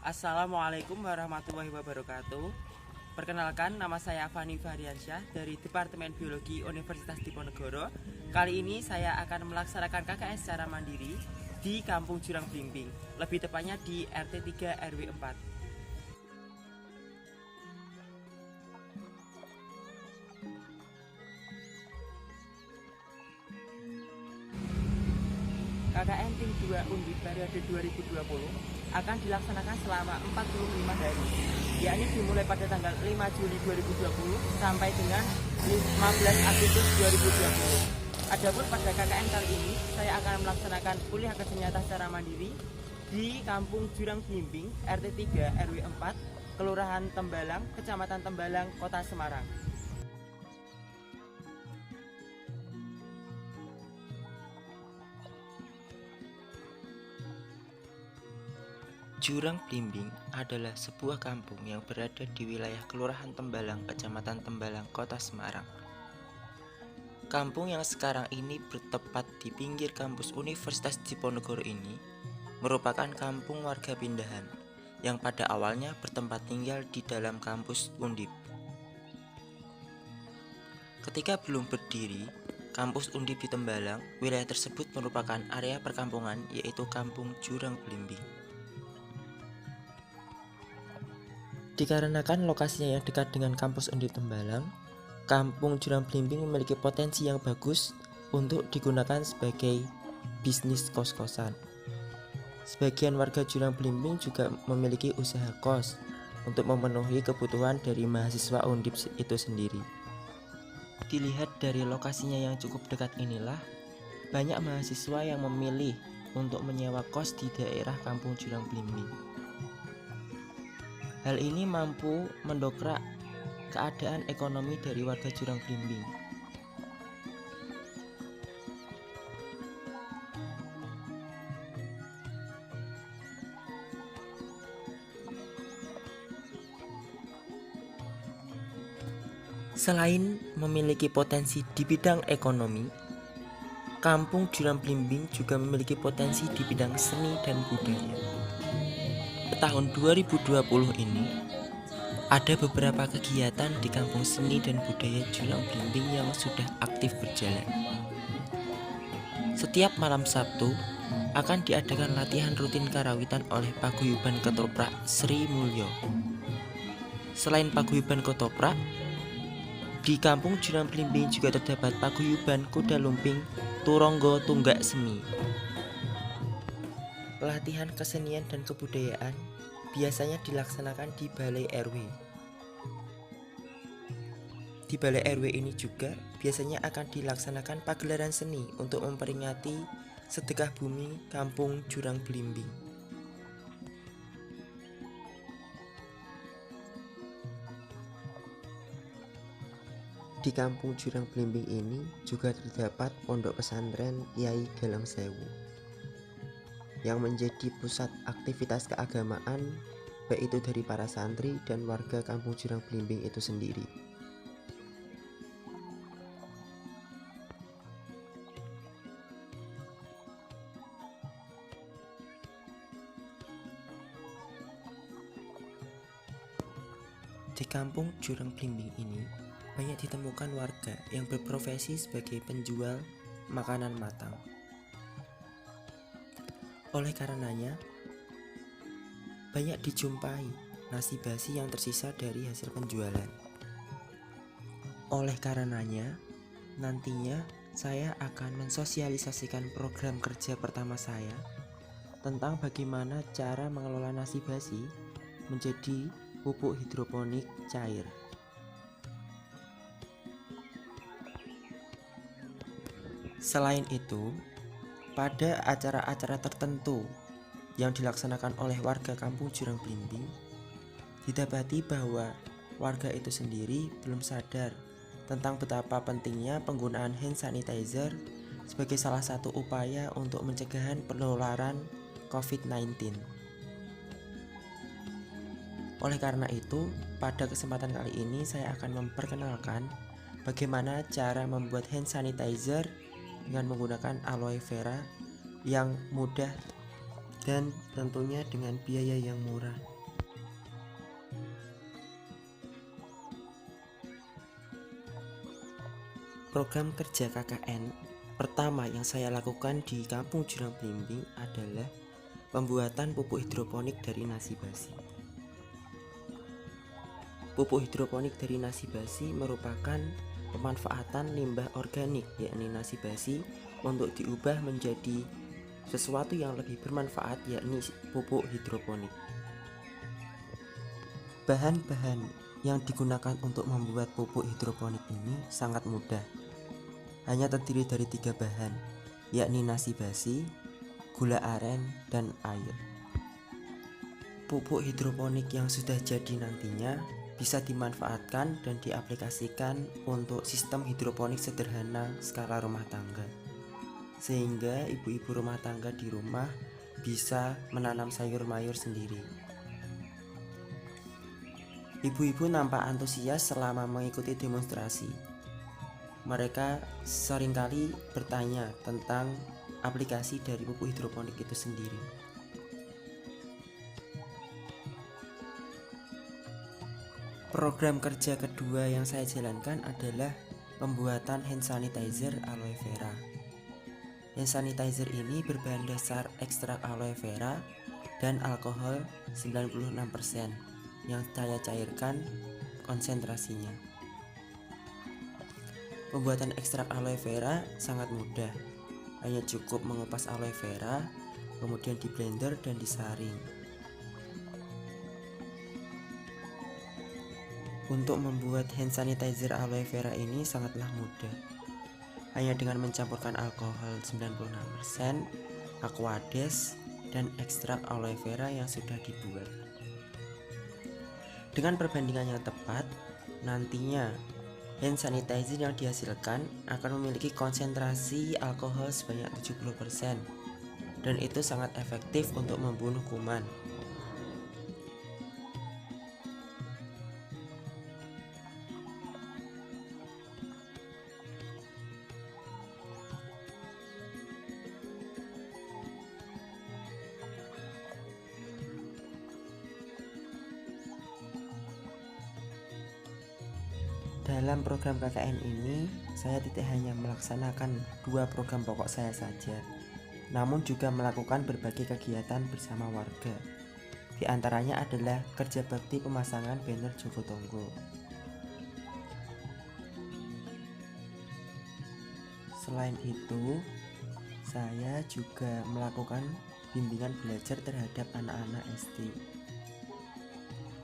Assalamualaikum warahmatullahi wabarakatuh. Perkenalkan, nama saya Fani Fahriansyah dari Departemen Biologi Universitas Diponegoro. Kali ini saya akan melaksanakan KKN secara mandiri di Kampung Jurang Blimbing, lebih tepatnya di RT 3 RW 4. KKN Tim 2 Undip periode 2020 akan dilaksanakan selama 45 hari, yakni dimulai pada tanggal 5 Juli 2020 sampai dengan 15 Agustus 2020. Adapun pada KKN kali ini, saya akan melaksanakan kuliah kerja nyata secara mandiri di Kampung Jurang Blimbing, RT 3 RW 4, Kelurahan Tembalang, Kecamatan Tembalang, Kota Semarang. Jurang Blimbing adalah sebuah kampung yang berada di wilayah Kelurahan Tembalang, Kecamatan Tembalang, Kota Semarang. Kampung yang sekarang ini bertepat di pinggir kampus Universitas Diponegoro ini merupakan kampung warga pindahan yang pada awalnya bertempat tinggal di dalam kampus Undip. Ketika belum berdiri, kampus Undip di Tembalang, wilayah tersebut merupakan area perkampungan yaitu Kampung Jurang Blimbing. Dikarenakan lokasinya yang dekat dengan kampus Undip Tembalang, Kampung Jurang Blimbing memiliki potensi yang bagus untuk digunakan sebagai bisnis kos-kosan. Sebagian warga Jurang Blimbing juga memiliki usaha kos untuk memenuhi kebutuhan dari mahasiswa Undip itu sendiri. Dilihat dari lokasinya yang cukup dekat inilah, banyak mahasiswa yang memilih untuk menyewa kos di daerah Kampung Jurang Blimbing. Hal ini mampu mendongkrak keadaan ekonomi dari warga Jurang Blimbing. Selain memiliki potensi di bidang ekonomi, Kampung Jurang Blimbing juga memiliki potensi di bidang seni dan budaya. Tahun 2020 ini ada beberapa kegiatan di Kampung Seni dan Budaya Jurang Blimbing yang sudah aktif berjalan. Setiap malam Sabtu akan diadakan latihan rutin karawitan oleh Paguyuban Ketoprak Sri Mulyo. Selain Paguyuban Ketoprak, di Kampung Jurang Blimbing juga terdapat Paguyuban Kuda Lumping Turonggo Tunggak Semi. Pelatihan kesenian dan kebudayaan biasanya dilaksanakan di Balai RW. Di Balai RW ini juga biasanya akan dilaksanakan pagelaran seni untuk memperingati sedekah bumi Kampung Jurang Blimbing. Di Kampung Jurang Blimbing ini juga terdapat pondok pesantren Yai Galang Sewu yang menjadi pusat aktivitas keagamaan baik itu dari para santri dan warga Kampung Jurang Blimbing itu sendiri. Di Kampung Jurang Blimbing ini banyak ditemukan warga yang berprofesi sebagai penjual makanan matang. Oleh karenanya, banyak dijumpai nasi basi yang tersisa dari hasil penjualan. Oleh karenanya, nantinya saya akan mensosialisasikan program kerja pertama saya tentang bagaimana cara mengelola nasi basi menjadi pupuk hidroponik cair. Selain itu, pada acara-acara tertentu yang dilaksanakan oleh warga Kampung Jurang Blimbing, didapati bahwa warga itu sendiri belum sadar tentang betapa pentingnya penggunaan hand sanitizer sebagai salah satu upaya untuk mencegahan penularan COVID-19. Oleh karena itu, pada kesempatan kali ini saya akan memperkenalkan bagaimana cara membuat hand sanitizer dengan menggunakan aloe vera yang mudah dan tentunya dengan biaya yang murah. Program kerja KKN pertama yang saya lakukan di Kampung Jurang Blimbing adalah pembuatan pupuk hidroponik dari nasi basi. Pupuk hidroponik dari nasi basi merupakan pemanfaatan limbah organik, yakni nasi basi, untuk diubah menjadi sesuatu yang lebih bermanfaat, yakni pupuk hidroponik. Bahan-bahan yang digunakan untuk membuat pupuk hidroponik ini sangat mudah. Hanya terdiri dari 3 bahan, yakni nasi basi, gula aren, dan air. Pupuk hidroponik yang sudah jadi nantinya bisa dimanfaatkan dan diaplikasikan untuk sistem hidroponik sederhana skala rumah tangga, sehingga ibu-ibu rumah tangga di rumah bisa menanam sayur mayur sendiri. Ibu-ibu nampak antusias selama mengikuti demonstrasi. Mereka seringkali bertanya tentang aplikasi dari pupuk hidroponik itu sendiri. Program kerja kedua yang saya jalankan adalah pembuatan hand sanitizer aloe vera. Hand sanitizer ini berbahan dasar ekstrak aloe vera dan alkohol 96% yang saya cairkan konsentrasinya. Pembuatan ekstrak aloe vera sangat mudah. Hanya cukup mengupas aloe vera, kemudian di blender dan disaring. Untuk membuat hand sanitizer aloe vera ini sangatlah mudah. Hanya dengan mencampurkan alkohol 96%, aquades, dan ekstrak aloe vera yang sudah dibuat. Dengan perbandingan yang tepat, nantinya hand sanitizer yang dihasilkan akan memiliki konsentrasi alkohol sebanyak 70%, dan itu sangat efektif untuk membunuh kuman. Dalam program KKN ini, saya tidak hanya melaksanakan 2 program pokok saya saja, namun juga melakukan berbagai kegiatan bersama warga. Di antaranya adalah kerja bakti pemasangan banner Jogotongo. Selain itu, saya juga melakukan bimbingan belajar terhadap anak-anak SD.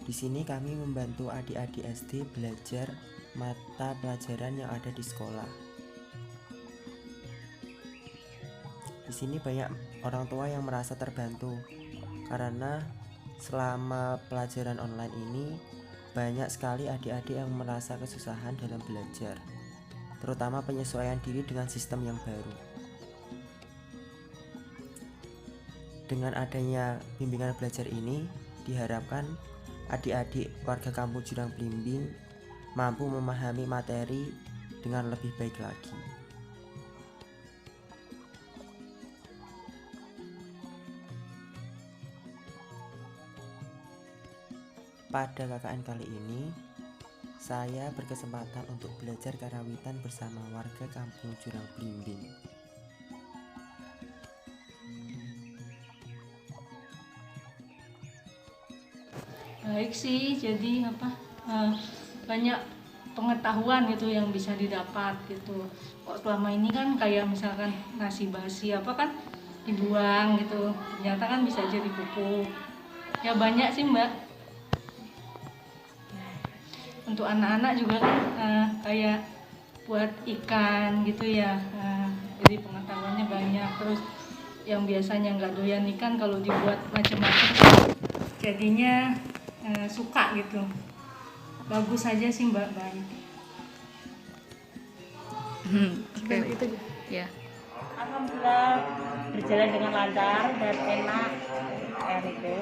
Di sini kami membantu adik-adik SD belajar mata pelajaran yang ada di sekolah. Di sini banyak orang tua yang merasa terbantu karena selama pelajaran online ini banyak sekali adik-adik yang merasa kesusahan dalam belajar, terutama penyesuaian diri dengan sistem yang baru. Dengan adanya bimbingan belajar ini, diharapkan adik-adik warga Kampung Jurang Blimbing mampu memahami materi dengan lebih baik lagi. Pada KKN kali ini, saya berkesempatan untuk belajar karawitan bersama warga Kampung Jurang Blimbing. Baik sih, jadi banyak pengetahuan gitu yang bisa didapat gitu. Kok selama ini kan kayak misalkan nasi basi kan dibuang gitu, ternyata kan bisa jadi pupuk. Ya banyak sih Mbak. Untuk anak-anak juga kan kayak buat ikan gitu ya. Jadi pengetahuannya banyak. Terus yang biasanya nggak doyan ikan kalau dibuat macam-macam jadinya suka gitu. Bagus aja sih Mbak, baik. Itu ya. Alhamdulillah berjalan dengan lancar dan enak itu.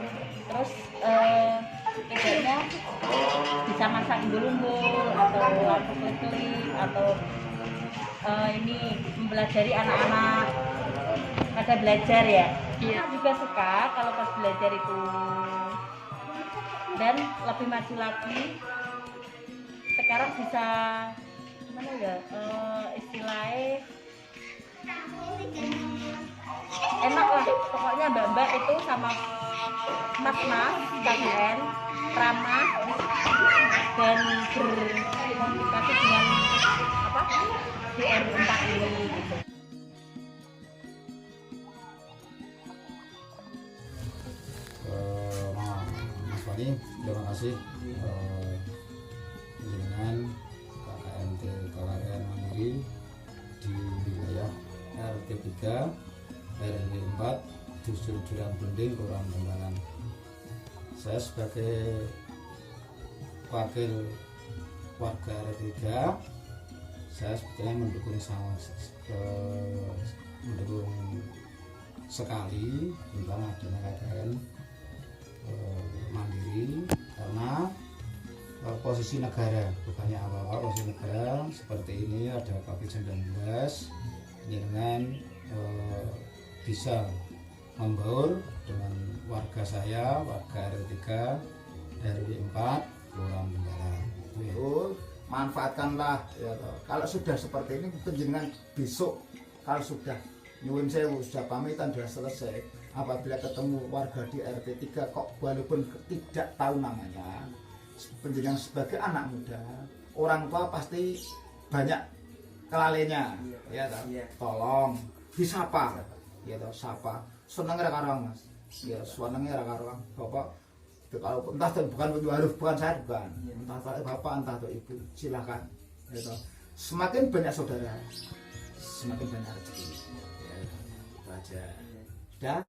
Terus idenya bisa masak umbul-umbul atau klik-klik atau ini mempelajari anak-anak pada belajar ya. Iya. Aku juga suka kalau pas belajar itu dan lebih maju lagi. Sekarang bisa anu ya istilahnya enak lah pokoknya mbak-mbak itu sama mas-mas KKN ramah dan berkomunikasi dengan apa di RW 4 ini gitu. Mas Fani, terima kasih dengan KKNT KKN Mandiri di wilayah RT 3 RW 4 Dusun Jurang Bending Kelurahan Tembalang. Saya sebagai wakil warga RT 3, saya sebetulnya mendukung sekali tentang adanya KKN Mandiri karena posisi negara, bukannya apa-apa, posisi negara seperti ini ada COVID-19 ini dengan bisa membaur dengan warga saya, warga RT 3 RW 4 Kelurahan Tembalang. Manfaatkanlah ya toh. Kalau sudah seperti ini penjenengan besok kalau sudah nyuwun sewu sudah pamitan sudah selesai, apabila ketemu warga di RT 3 kok walaupun tidak tahu namanya, penjenengan sebagai anak muda, orang tua pasti banyak kelalainya ya toh. Tolong disapa ya toh, sapa seneng ra karo Mas ya, senenge ra karo Bapak. Kalau entah bukan saya, bukan entah bapak entah ibu, silakan gitu. Semakin banyak saudara semakin banyak rezeki ya, itu aja.